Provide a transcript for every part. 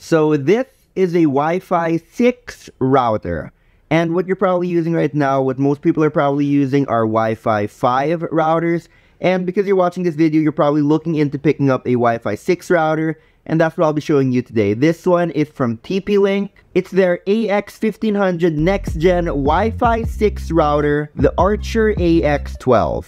So this is a Wi-Fi 6 router. And what you're probably using right now, what most people are probably using are Wi-Fi 5 routers. And because you're watching this video, you're probably looking into picking up a Wi-Fi 6 router. And that's what I'll be showing you today. This one is from TP-Link. It's their AX1500 Next Gen Wi-Fi 6 router, the Archer AX12.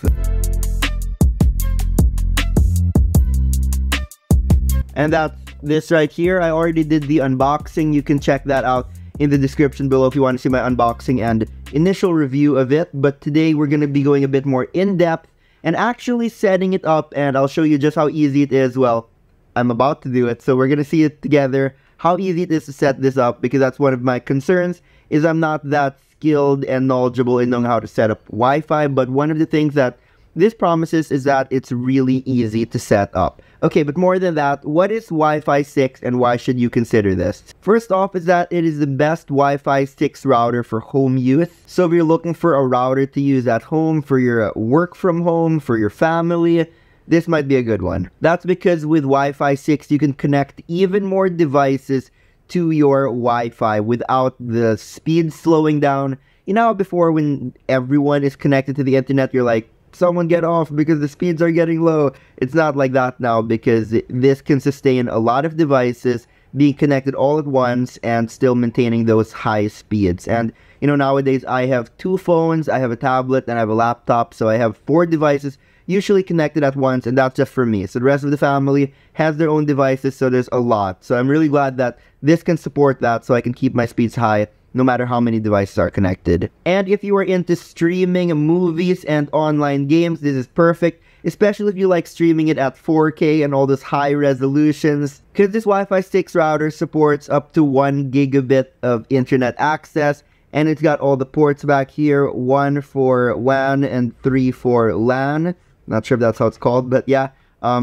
And that's this right here. I already did the unboxing. You can check that out in the description below if you want to see my unboxing and initial review of it. But today we're going to be going a bit more in-depth and actually setting it up, and I'll show you just how easy it is. Well, I'm about to do it, so we're going to see it together, how easy it is to set this up, because that's one of my concerns, is I'm not that skilled and knowledgeable in knowing how to set up Wi-Fi, but one of the things that this promises is that it's really easy to set up. Okay, but more than that, what is Wi-Fi 6 and why should you consider this? First off is that it is the best Wi-Fi 6 router for home use. So if you're looking for a router to use at home, for your work from home, for your family, this might be a good one. That's because with Wi-Fi 6, you can connect even more devices to your Wi-Fi without the speed slowing down. You know, before when everyone is connected to the internet, you're like, someone get off because the speeds are getting low. It's not like that now because this can sustain a lot of devices being connected all at once and still maintaining those high speeds. And you know, nowadays I have 2 phones, I have a tablet, and I have a laptop, so I have 4 devices usually connected at once, and that's just for me. So the rest of the family has their own devices, so there's a lot. So I'm really glad that this can support that, so I can keep my speeds high no matter how many devices are connected. And if you are into streaming movies and online games, this is perfect, especially if you like streaming it at 4K and all those high resolutions, because this Wi-Fi 6 router supports up to 1 gigabit of internet access, and it's got all the ports back here, 1 for WAN and 3 for LAN. Not sure if that's how it's called, but yeah.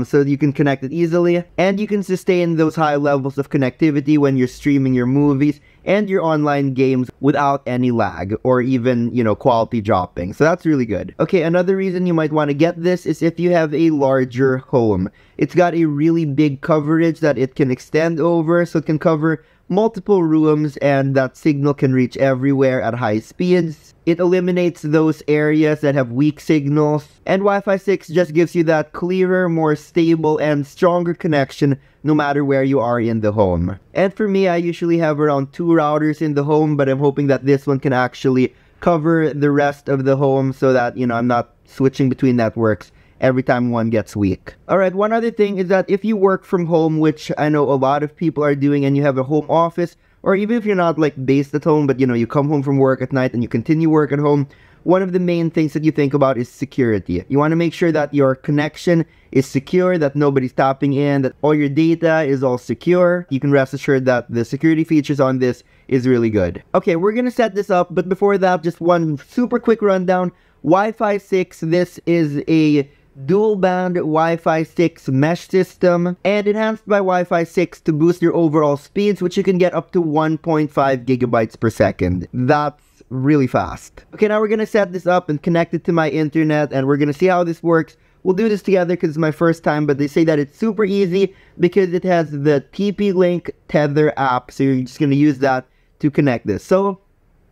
So you can connect it easily, and you can sustain those high levels of connectivity when you're streaming your movies and your online games without any lag or even, you know, quality dropping. So that's really good. Okay, another reason you might want to get this is if you have a larger home. It's got a really big coverage that it can extend over, so it can cover multiple rooms, and that signal can reach everywhere at high speeds. It eliminates those areas that have weak signals, and Wi-Fi 6 just gives you that clearer, more stable, and stronger connection no matter where you are in the home. And for me, I usually have around 2 routers in the home, but I'm hoping that this one can actually cover the rest of the home so that, you know, I'm not switching between networks every time one gets weak. Alright, one other thing is that if you work from home, which I know a lot of people are doing, and you have a home office, or even if you're not like based at home, but you know, you come home from work at night and you continue work at home, one of the main things that you think about is security. You want to make sure that your connection is secure, that nobody's tapping in, that all your data is all secure. You can rest assured that the security features on this is really good. Okay, we're gonna set this up, but before that, just one super quick rundown. Wi-Fi 6, this is a dual band Wi-Fi 6 mesh system, and enhanced by Wi-Fi 6 to boost your overall speeds, which you can get up to 1.5 gigabytes per second. That's really fast. Okay, now we're gonna set this up and connect it to my internet, and we're gonna see how this works. We'll do this together because it's my first time, but they say that it's super easy because it has the TP-Link Tether app, so you're just gonna use that to connect this. So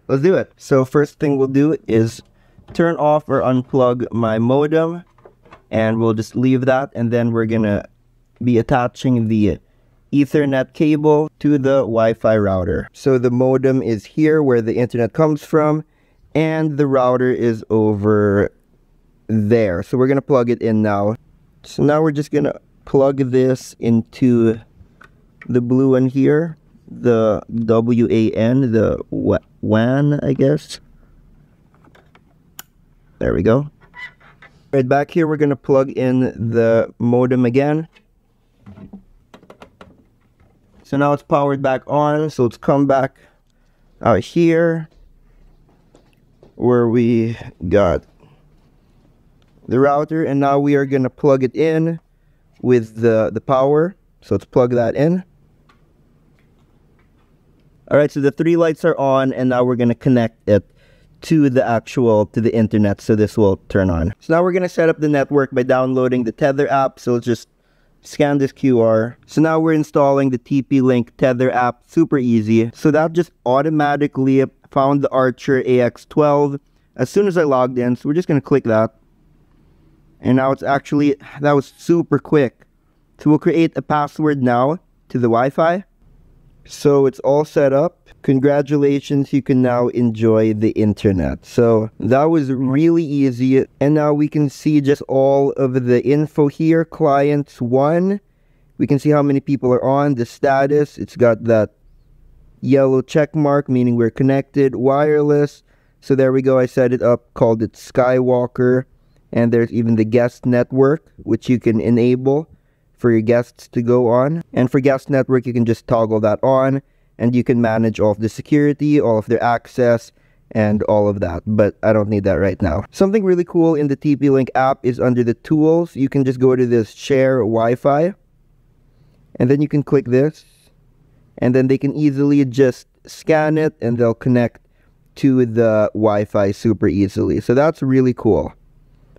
let's do it. So first thing we'll do is turn off or unplug my modem, and we'll just leave that, and then we're gonna be attaching the Ethernet cable to the Wi-Fi router. So the modem is here where the internet comes from, and the router is over there. So we're gonna plug it in now. So now we're just gonna plug this into the blue one here, the WAN, the WAN, I guess. There we go. Right back here, we're gonna plug in the modem again. So now it's powered back on, so let's come back out here where we got the router, and now we are gonna plug it in with the power. So let's plug that in. Alright, so the 3 lights are on, and now we're gonna connect it to the internet, so this will turn on. So now we're gonna set up the network by downloading the Tether app. So let's just scan this QR. So now we're installing the TP-Link Tether app, super easy. So that just automatically found the Archer AX12 as soon as I logged in. So we're just gonna click that. And now it's actually, that was super quick. So we'll create a password now to the Wi-Fi. So it's all set up. Congratulations, you can now enjoy the internet. So that was really easy. And now we can see just all of the info here. Clients 1. We can see how many people are on, the status. It's got that yellow check mark, meaning we're connected. Wireless. So there we go. I set it up, called it Skywalker. And there's even the guest network, which you can enable for your guests to go on. And for guest network, you can just toggle that on. And you can manage all of the security, all of their access, and all of that. But I don't need that right now. Something really cool in the TP-Link app is under the tools. You can just go to this share Wi-Fi. And then you can click this. And then they can easily just scan it and they'll connect to the Wi-Fi super easily. So that's really cool.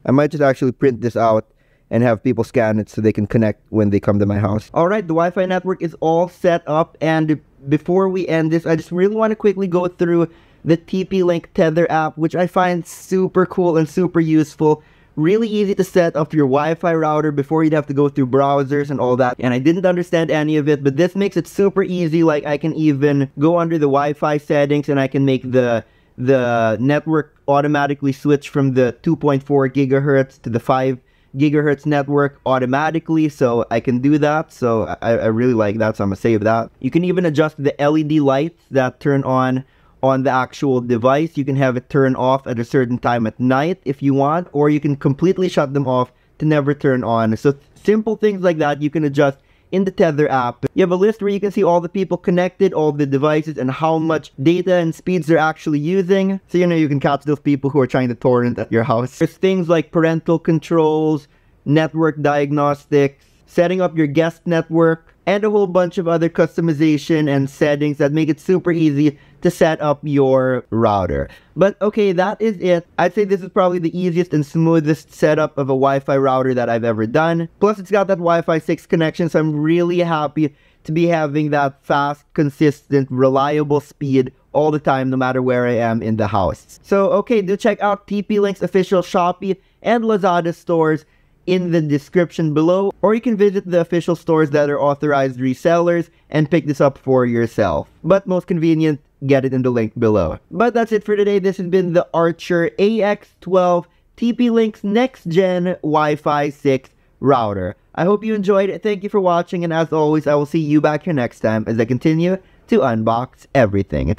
I might just actually print this out and have people scan it so they can connect when they come to my house. Alright, the Wi-Fi network is all set up, and before we end this, I just really want to quickly go through the TP-Link Tether app, which I find super cool and super useful. Really easy to set up your Wi-Fi router before you'd have to go through browsers and all that. And I didn't understand any of it, but this makes it super easy. Like, I can even go under the Wi-Fi settings and I can make the network automatically switch from the 2.4 gigahertz to the 5 gigahertz network automatically, so I can do that. So I really like that, so I'm gonna save that. You can even adjust the LED lights that turn on the actual device. You can have it turn off at a certain time at night if you want, or you can completely shut them off to never turn on. So simple things like that you can adjust in the Tether app. You have a list where you can see all the people connected, all the devices, and how much data and speeds they're actually using. So, you know, you can catch those people who are trying to torrent at your house. There's things like parental controls, network diagnostics, setting up your guest network, and a whole bunch of other customization and settings that make it super easy to set up your router. But okay, that is it. I'd say this is probably the easiest and smoothest setup of a Wi-Fi router that I've ever done. Plus, it's got that Wi-Fi 6 connection, so I'm really happy to be having that fast, consistent, reliable speed all the time, no matter where I am in the house. So, okay, do check out TP-Link's official Shopee and Lazada stores in the description below, or you can visit the official stores that are authorized resellers and pick this up for yourself. But most convenient, get it in the link below. But that's it for today. This has been the Archer AX12 TP-Link's next-gen Wi-Fi 6 router. I hope you enjoyed it. Thank you for watching, and as always, I will see you back here next time as I continue to unbox everything.